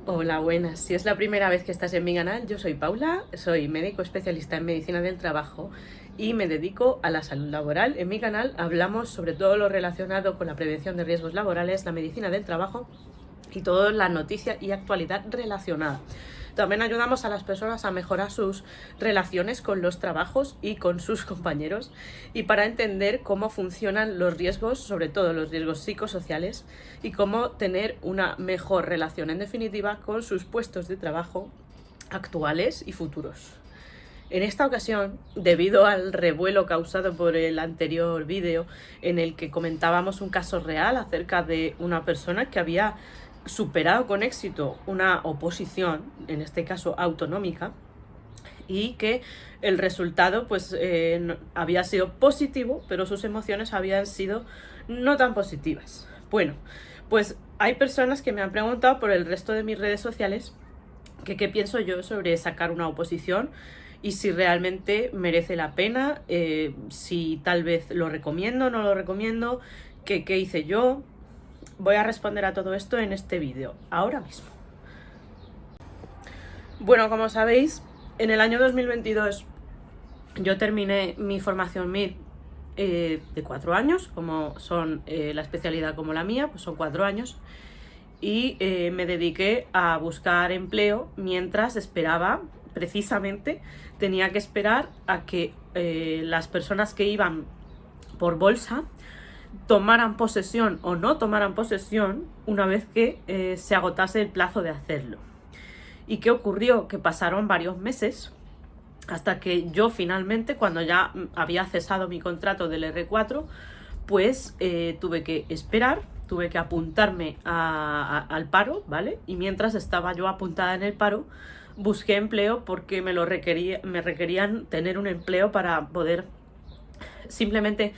Hola, buenas. Si es la primera vez que estás en mi canal, yo soy Paula, soy médico especialista en medicina del trabajo y me dedico a la salud laboral. En mi canal hablamos sobre todo lo relacionado con la prevención de riesgos laborales, la medicina del trabajo y toda la noticia y actualidad relacionada. También ayudamos a las personas a mejorar sus relaciones con los trabajos y con sus compañeros y para entender cómo funcionan los riesgos, sobre todo los riesgos psicosociales, y cómo tener una mejor relación en definitiva con sus puestos de trabajo actuales y futuros. En esta ocasión, debido al revuelo causado por el anterior vídeo en el que comentábamos un caso real acerca de una persona que había superado con éxito una oposición, en este caso autonómica, y que el resultado pues había sido positivo, pero sus emociones habían sido no tan positivas. Bueno, pues hay personas que me han preguntado por el resto de mis redes sociales que qué pienso yo sobre sacar una oposición y si realmente merece la pena, si tal vez lo recomiendo, no lo recomiendo, qué hice yo. Voy a responder a todo esto en este vídeo, ahora mismo. Bueno, como sabéis, en el año 2022 yo terminé mi formación MIR de 4 años, como son la especialidad como la mía, pues son 4 años, y me dediqué a buscar empleo mientras esperaba, precisamente, tenía que esperar a que las personas que iban por bolsa tomaran posesión o no tomaran posesión una vez que se agotase el plazo de hacerlo. ¿Y qué ocurrió? Que pasaron varios meses hasta que yo finalmente, cuando ya había cesado mi contrato del R4, pues tuve que esperar, tuve que apuntarme al paro, ¿vale? Y mientras estaba yo apuntada en el paro, busqué empleo porque me requerían tener un empleo para poder simplemente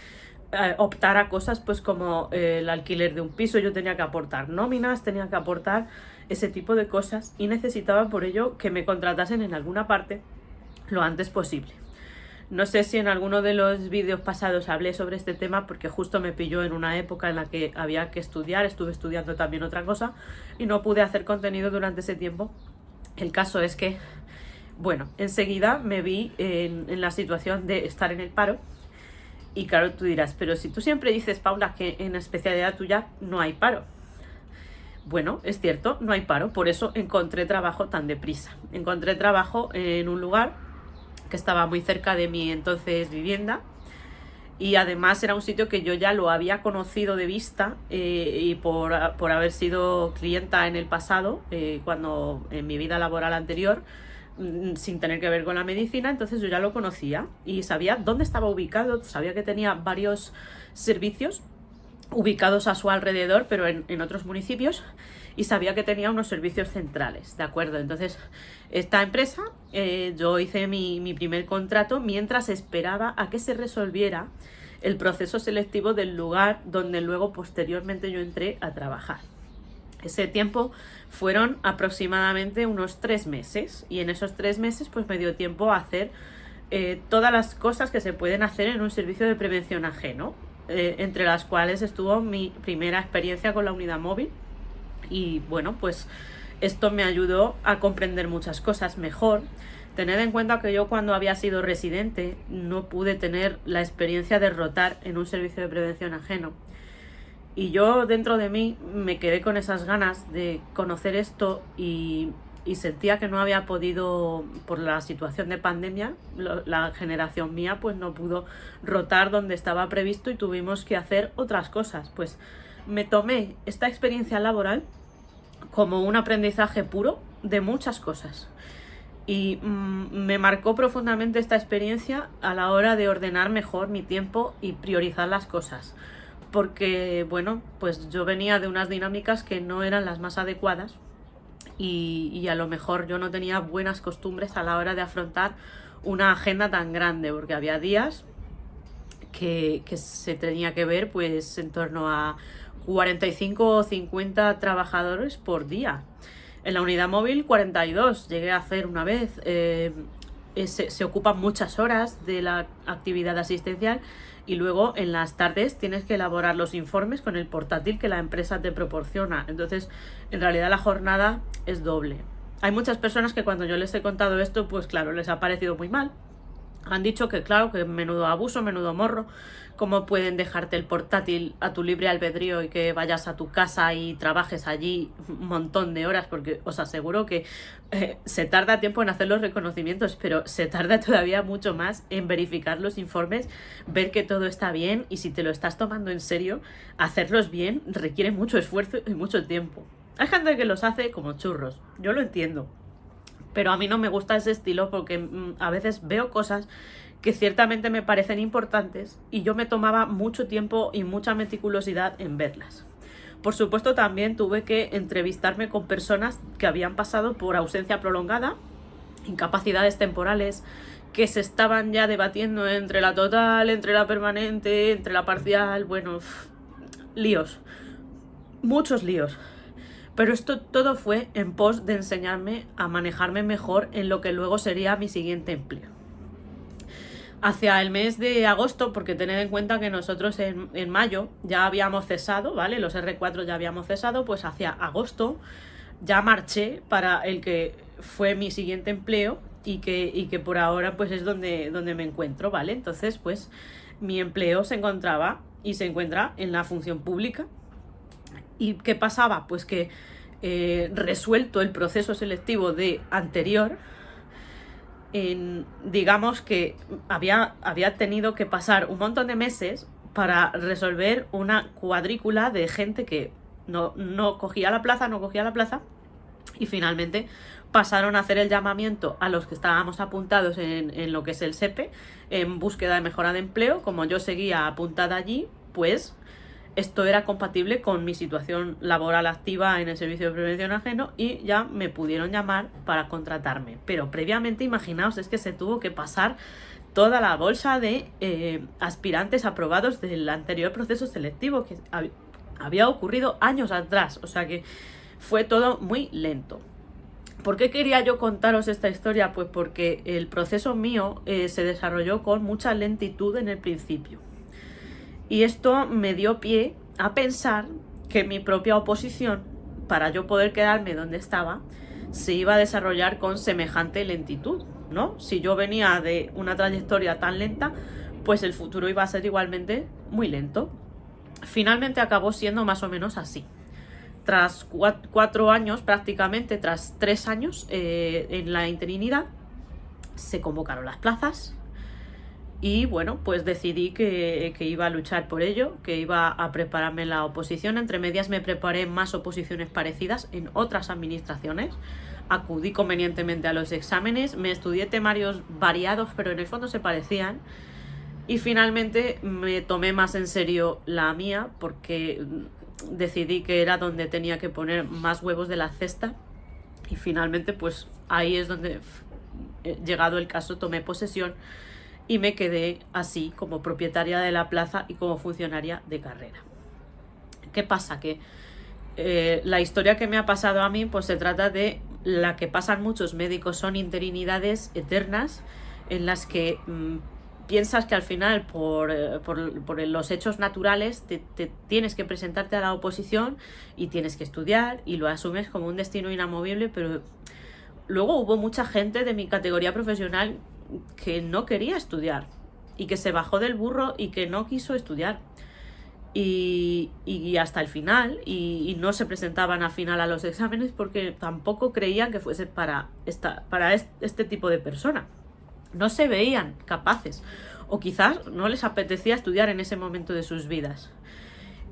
optar a cosas pues como el alquiler de un piso. Yo tenía que aportar nóminas, tenía que aportar ese tipo de cosas y necesitaba por ello que me contratasen en alguna parte lo antes posible. No sé si en alguno de los vídeos pasados hablé sobre este tema porque justo me pilló en una época en la que había que estudiar, estuve estudiando también otra cosa y no pude hacer contenido durante ese tiempo. El caso es que, bueno, enseguida me vi en la situación de estar en el paro. Y claro, tú dirás, pero si tú siempre dices, Paula, que en la especialidad tuya no hay paro. Bueno, es cierto, no hay paro, por eso encontré trabajo tan deprisa. Encontré trabajo en un lugar que estaba muy cerca de mi entonces vivienda y además era un sitio que yo ya lo había conocido de vista y por haber sido clienta en el pasado, cuando en mi vida laboral anterior, sin tener que ver con la medicina, entonces yo ya lo conocía y sabía dónde estaba ubicado, sabía que tenía varios servicios ubicados a su alrededor, pero en otros municipios, y sabía que tenía unos servicios centrales, ¿de acuerdo? Entonces, esta empresa, yo hice mi primer contrato mientras esperaba a que se resolviera el proceso selectivo del lugar donde luego posteriormente yo entré a trabajar. Ese tiempo fueron aproximadamente unos 3 meses y en esos 3 meses pues me dio tiempo a hacer todas las cosas que se pueden hacer en un servicio de prevención ajeno, entre las cuales estuvo mi primera experiencia con la unidad móvil y bueno, pues esto me ayudó a comprender muchas cosas mejor. Tened en cuenta que yo cuando había sido residente no pude tener la experiencia de rotar en un servicio de prevención ajeno. Y yo dentro de mí me quedé con esas ganas de conocer esto y sentía que no había podido, por la situación de pandemia, la generación mía pues no pudo rotar donde estaba previsto y tuvimos que hacer otras cosas. Pues me tomé esta experiencia laboral como un aprendizaje puro de muchas cosas. Y me marcó profundamente esta experiencia a la hora de ordenar mejor mi tiempo y priorizar las cosas. Porque, bueno, pues yo venía de unas dinámicas que no eran las más adecuadas y a lo mejor yo no tenía buenas costumbres a la hora de afrontar una agenda tan grande, porque había días que se tenía que ver pues en torno a 45 o 50 trabajadores por día. En la unidad móvil 42 llegué a hacer una vez. Se ocupan muchas horas de la actividad asistencial y luego en las tardes tienes que elaborar los informes con el portátil que la empresa te proporciona. Entonces, en realidad la jornada es doble. Hay muchas personas que cuando yo les he contado esto, pues claro, les ha parecido muy mal. Han dicho que claro, que menudo abuso, menudo morro, cómo pueden dejarte el portátil a tu libre albedrío y que vayas a tu casa y trabajes allí un montón de horas, porque os aseguro que se tarda tiempo en hacer los reconocimientos, pero se tarda todavía mucho más en verificar los informes, ver que todo está bien, y si te lo estás tomando en serio, hacerlos bien requiere mucho esfuerzo y mucho tiempo. Hay gente que los hace como churros, yo lo entiendo. Pero a mí no me gusta ese estilo porque a veces veo cosas que ciertamente me parecen importantes y yo me tomaba mucho tiempo y mucha meticulosidad en verlas. Por supuesto, también tuve que entrevistarme con personas que habían pasado por ausencia prolongada, incapacidades temporales, que se estaban ya debatiendo entre la total, entre la permanente, entre la parcial, bueno, líos, muchos líos. Pero esto todo fue en pos de enseñarme a manejarme mejor en lo que luego sería mi siguiente empleo. Hacia el mes de agosto, porque tened en cuenta que nosotros en mayo ya habíamos cesado, ¿vale? Los R4 ya habíamos cesado, pues hacia agosto ya marché para el que fue mi siguiente empleo y que por ahora pues es donde me encuentro, ¿vale? Entonces pues mi empleo se encontraba y se encuentra en la función pública. ¿Y qué pasaba? Pues que resuelto el proceso selectivo de anterior, digamos que había tenido que pasar un montón de meses para resolver una cuadrícula de gente que no cogía la plaza, y finalmente pasaron a hacer el llamamiento a los que estábamos apuntados en lo que es el SEPE, en búsqueda de mejora de empleo. Como yo seguía apuntada allí, pues esto era compatible con mi situación laboral activa en el servicio de prevención ajeno y ya me pudieron llamar para contratarme. Pero previamente, imaginaos, es que se tuvo que pasar toda la bolsa de aspirantes aprobados del anterior proceso selectivo que había ocurrido años atrás. O sea que fue todo muy lento. ¿Por qué quería yo contaros esta historia? Pues porque el proceso mío se desarrolló con mucha lentitud en el principio. Y esto me dio pie a pensar que mi propia oposición, para yo poder quedarme donde estaba, se iba a desarrollar con semejante lentitud, ¿no? Si yo venía de una trayectoria tan lenta, pues el futuro iba a ser igualmente muy lento. Finalmente acabó siendo más o menos así. Tras 4 años prácticamente, tras 3 años en la interinidad, se convocaron las plazas. Y bueno, pues decidí que iba a luchar por ello, que iba a prepararme en la oposición. Entre medias me preparé más oposiciones parecidas en otras administraciones. Acudí convenientemente a los exámenes, me estudié temarios variados, pero en el fondo se parecían. Y finalmente me tomé más en serio la mía, porque decidí que era donde tenía que poner más huevos de la cesta. Y finalmente, pues ahí es donde, llegado el caso, tomé posesión y me quedé así como propietaria de la plaza y como funcionaria de carrera. ¿Qué pasa? Que la historia que me ha pasado a mí pues se trata de la que pasan muchos médicos. Son interinidades eternas en las que piensas que al final por los hechos naturales te tienes que presentarte a la oposición y tienes que estudiar y lo asumes como un destino inamovible, pero luego hubo mucha gente de mi categoría profesional que no quería estudiar y que se bajó del burro y que no quiso estudiar y hasta el final y no se presentaban al final a los exámenes porque tampoco creían que fuese para este tipo de persona. No se veían capaces o quizás no les apetecía estudiar en ese momento de sus vidas.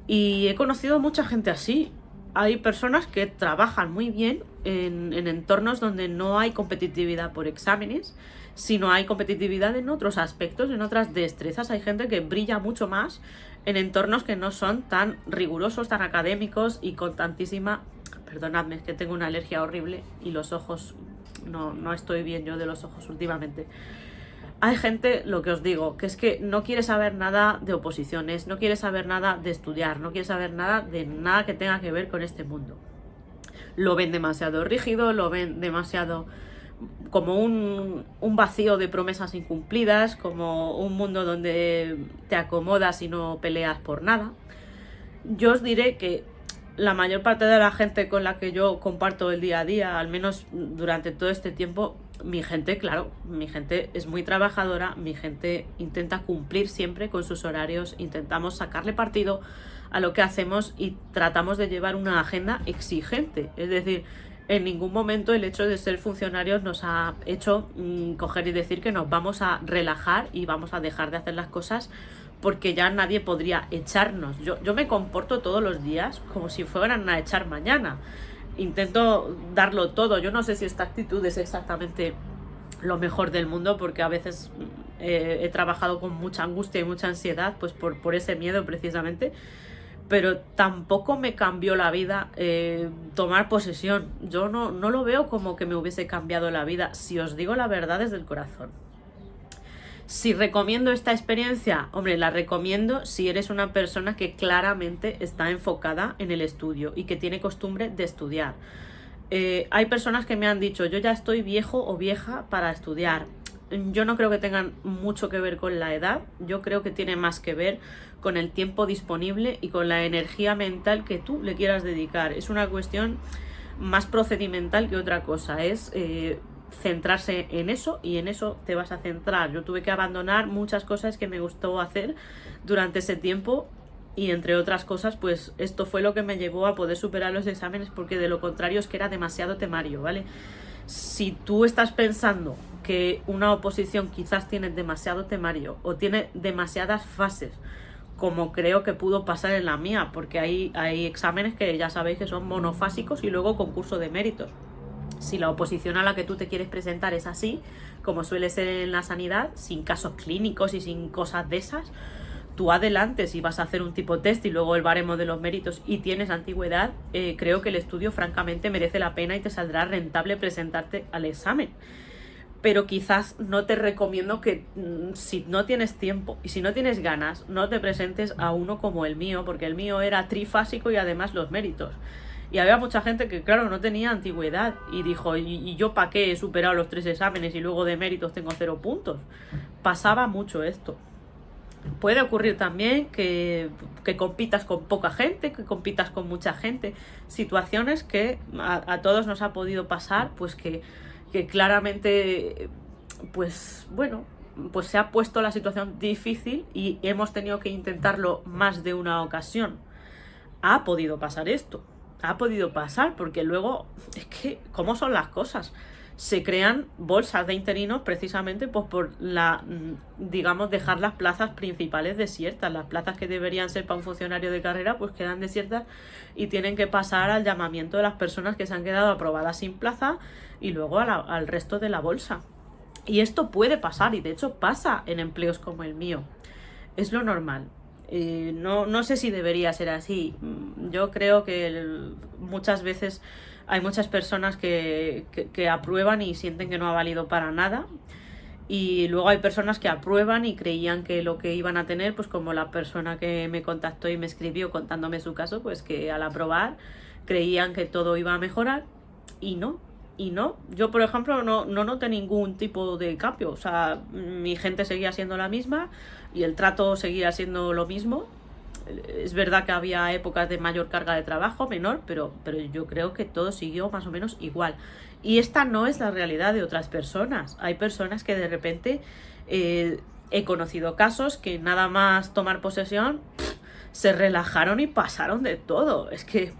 Y he conocido mucha gente así. Hay personas que trabajan muy bien en entornos donde no hay competitividad por exámenes, sino hay competitividad en otros aspectos, en otras destrezas. Hay gente que brilla mucho más en entornos que no son tan rigurosos, tan académicos y con tantísima... Perdonadme, es que tengo una alergia horrible y los ojos... No estoy bien yo de los ojos últimamente. Hay gente, lo que os digo, que es que no quiere saber nada de oposiciones, no quiere saber nada de estudiar, no quiere saber nada de nada que tenga que ver con este mundo. Lo ven demasiado rígido, lo ven demasiado como un vacío de promesas incumplidas, como un mundo donde te acomodas y no peleas por nada. Yo os diré que la mayor parte de la gente con la que yo comparto el día a día, al menos durante todo este tiempo, mi gente, claro, mi gente es muy trabajadora, mi gente intenta cumplir siempre con sus horarios, intentamos sacarle partido a lo que hacemos y tratamos de llevar una agenda exigente. Es decir, en ningún momento el hecho de ser funcionarios nos ha hecho coger y decir que nos vamos a relajar y vamos a dejar de hacer las cosas porque ya nadie podría echarnos. Yo me comporto todos los días como si fueran a echar mañana. Intento darlo todo. Yo no sé si esta actitud es exactamente lo mejor del mundo, porque a veces he trabajado con mucha angustia y mucha ansiedad, pues por ese miedo precisamente. Pero tampoco me cambió la vida tomar posesión. Yo no lo veo como que me hubiese cambiado la vida, si os digo la verdad desde el corazón. Si recomiendo esta experiencia, hombre, la recomiendo si eres una persona que claramente está enfocada en el estudio y que tiene costumbre de estudiar. Hay personas que me han dicho, yo ya estoy viejo o vieja para estudiar. Yo no creo que tengan mucho que ver con la edad, yo creo que tiene más que ver con el tiempo disponible y con la energía mental que tú le quieras dedicar. Es una cuestión más procedimental que otra cosa, es centrarse en eso y en eso te vas a centrar. Yo tuve que abandonar muchas cosas que me gustó hacer durante ese tiempo y entre otras cosas pues esto fue lo que me llevó a poder superar los exámenes, porque de lo contrario es que era demasiado temario, ¿vale? Si tú estás pensando que una oposición quizás tiene demasiado temario o tiene demasiadas fases, como creo que pudo pasar en la mía, porque hay exámenes que ya sabéis que son monofásicos y luego concurso de méritos. Si la oposición a la que tú te quieres presentar es así, como suele ser en la sanidad, sin casos clínicos y sin cosas de esas, tú adelante. Si vas a hacer un tipo test y luego el baremo de los méritos y tienes antigüedad, creo que el estudio francamente merece la pena y te saldrá rentable presentarte al examen. Pero quizás no te recomiendo que si no tienes tiempo y si no tienes ganas, no te presentes a uno como el mío, porque el mío era trifásico y además los méritos. Y había mucha gente que, claro, no tenía antigüedad y dijo, ¿y yo para qué he superado los 3 exámenes y luego de méritos tengo 0 puntos? Pasaba mucho esto. Puede ocurrir también que compitas con poca gente, que compitas con mucha gente. Situaciones que a todos nos ha podido pasar, pues que claramente, pues bueno, pues se ha puesto la situación difícil y hemos tenido que intentarlo más de una ocasión. Ha podido pasar esto. Ha podido pasar, porque luego es que, ¿cómo son las cosas? Se crean bolsas de interinos precisamente pues por digamos, dejar las plazas principales desiertas. Las plazas que deberían ser para un funcionario de carrera pues quedan desiertas y tienen que pasar al llamamiento de las personas que se han quedado aprobadas sin plaza y luego al resto de la bolsa. Y esto puede pasar, y de hecho pasa en empleos como el mío. Es lo normal. No sé si debería ser así. Yo creo que muchas veces hay muchas personas que aprueban y sienten que no ha valido para nada, y luego hay personas que aprueban y creían que lo que iban a tener, pues como la persona que me contactó y me escribió contándome su caso, pues que al aprobar creían que todo iba a mejorar y no. Yo, por ejemplo, no noté ningún tipo de cambio. O sea, mi gente seguía siendo la misma y el trato seguía siendo lo mismo. Es verdad que había épocas de mayor carga de trabajo, menor, pero yo creo que todo siguió más o menos igual. Y esta no es la realidad de otras personas. Hay personas que de repente he conocido casos que nada más tomar posesión se relajaron y pasaron de todo. Es que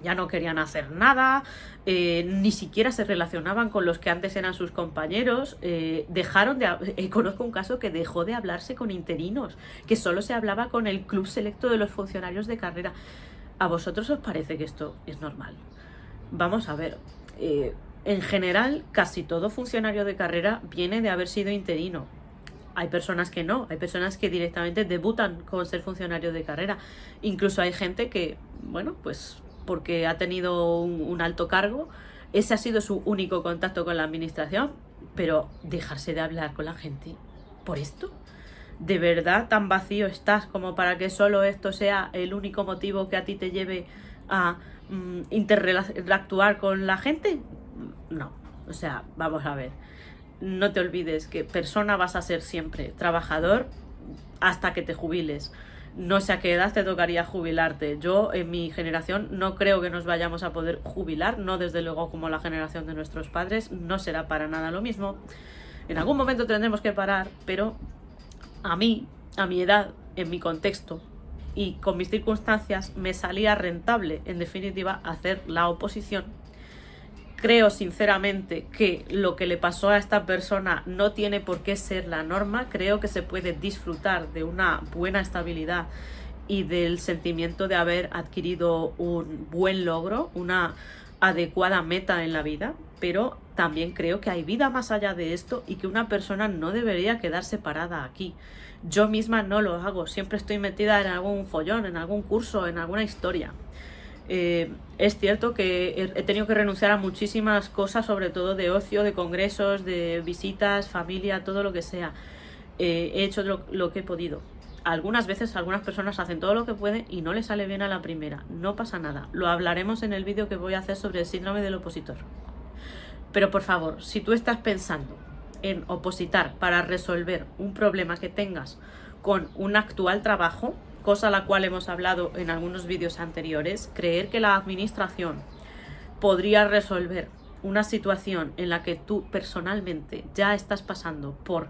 ya no querían hacer nada, ni siquiera se relacionaban con los que antes eran sus compañeros, dejaron de... conozco un caso que dejó de hablarse con interinos, que solo se hablaba con el club selecto de los funcionarios de carrera. ¿A vosotros os parece que esto es normal? Vamos a ver, en general casi todo funcionario de carrera viene de haber sido interino. Hay personas que no, hay personas que directamente debutan con ser funcionario de carrera. Incluso hay gente que, bueno, pues porque ha tenido un alto cargo, ese ha sido su único contacto con la administración, pero dejarse de hablar con la gente por esto. ¿De verdad tan vacío estás como para que solo esto sea el único motivo que a ti te lleve a interactuar con la gente? No, o sea, vamos a ver, no te olvides que persona vas a ser siempre, trabajador hasta que te jubiles. No sé a qué edad te tocaría jubilarte. Yo, en mi generación, no creo que nos vayamos a poder jubilar, no desde luego como la generación de nuestros padres, no será para nada lo mismo. En algún momento tendremos que parar, pero a mí, a mi edad, en mi contexto y con mis circunstancias, me salía rentable, en definitiva, hacer la oposición. Creo sinceramente que lo que le pasó a esta persona no tiene por qué ser la norma. Creo que se puede disfrutar de una buena estabilidad y del sentimiento de haber adquirido un buen logro, una adecuada meta en la vida, pero también creo que hay vida más allá de esto y que una persona no debería quedarse parada aquí. Yo misma no lo hago, siempre estoy metida en algún follón, en algún curso, en alguna historia. Es cierto que he tenido que renunciar a muchísimas cosas, sobre todo de ocio, de congresos, de visitas, familia, todo lo que sea. He hecho lo que he podido. Algunas veces algunas personas hacen todo lo que pueden y no les sale bien a la primera. No pasa nada. Lo hablaremos en el vídeo que voy a hacer sobre el síndrome del opositor. Pero por favor, si tú estás pensando en opositar para resolver un problema que tengas con un actual trabajo, cosa a la cual hemos hablado en algunos vídeos anteriores, creer que la administración podría resolver una situación en la que tú personalmente ya estás pasando por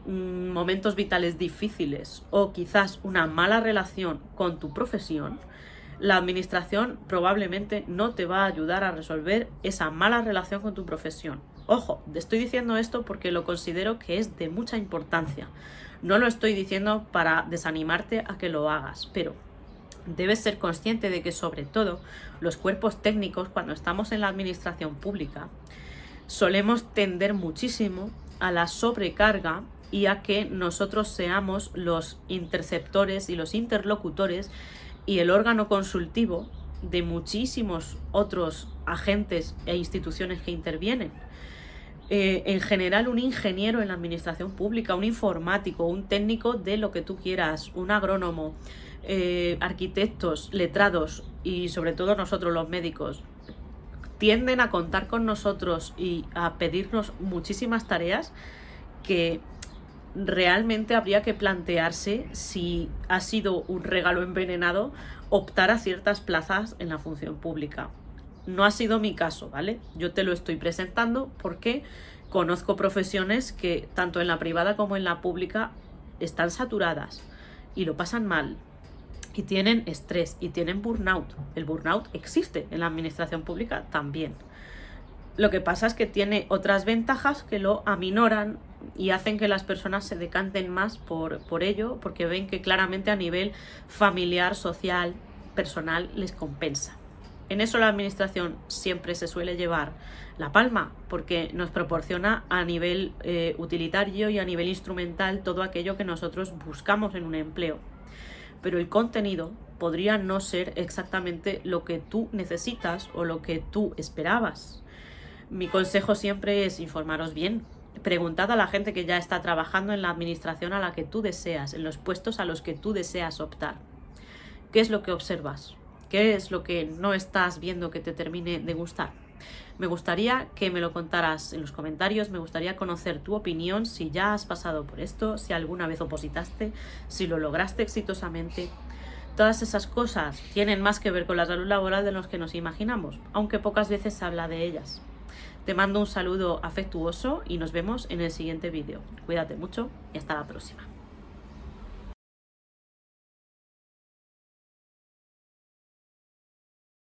momentos vitales difíciles o quizás una mala relación con tu profesión, la administración probablemente no te va a ayudar a resolver esa mala relación con tu profesión. Ojo, te estoy diciendo esto porque lo considero que es de mucha importancia. No lo estoy diciendo para desanimarte a que lo hagas, pero debes ser consciente de que sobre todo los cuerpos técnicos, cuando estamos en la administración pública, solemos tender muchísimo a la sobrecarga y a que nosotros seamos los interceptores y los interlocutores y el órgano consultivo de muchísimos otros agentes e instituciones que intervienen. En general, un ingeniero en la administración pública, un informático, un técnico de lo que tú quieras, un agrónomo, arquitectos, letrados y sobre todo nosotros los médicos, tienden a contar con nosotros y a pedirnos muchísimas tareas que realmente habría que plantearse si ha sido un regalo envenenado optar a ciertas plazas en la función pública. No ha sido mi caso, ¿vale? Yo te lo estoy presentando porque conozco profesiones que tanto en la privada como en la pública están saturadas y lo pasan mal y tienen estrés y tienen burnout. El burnout existe en la administración pública también. Lo que pasa es que tiene otras ventajas que lo aminoran y hacen que las personas se decanten más por ello, porque ven que claramente a nivel familiar, social, personal les compensa. En eso la administración siempre se suele llevar la palma, porque nos proporciona a nivel utilitario y a nivel instrumental todo aquello que nosotros buscamos en un empleo. Pero el contenido podría no ser exactamente lo que tú necesitas o lo que tú esperabas. Mi consejo siempre es informaros bien. Preguntad a la gente que ya está trabajando en la administración a la que tú deseas, en los puestos a los que tú deseas optar. ¿Qué es lo que observas? ¿Qué es lo que no estás viendo que te termine de gustar? Me gustaría que me lo contaras en los comentarios, me gustaría conocer tu opinión, si ya has pasado por esto, si alguna vez opositaste, si lo lograste exitosamente. Todas esas cosas tienen más que ver con la salud laboral de los que nos imaginamos, aunque pocas veces se habla de ellas. Te mando un saludo afectuoso y nos vemos en el siguiente vídeo. Cuídate mucho y hasta la próxima.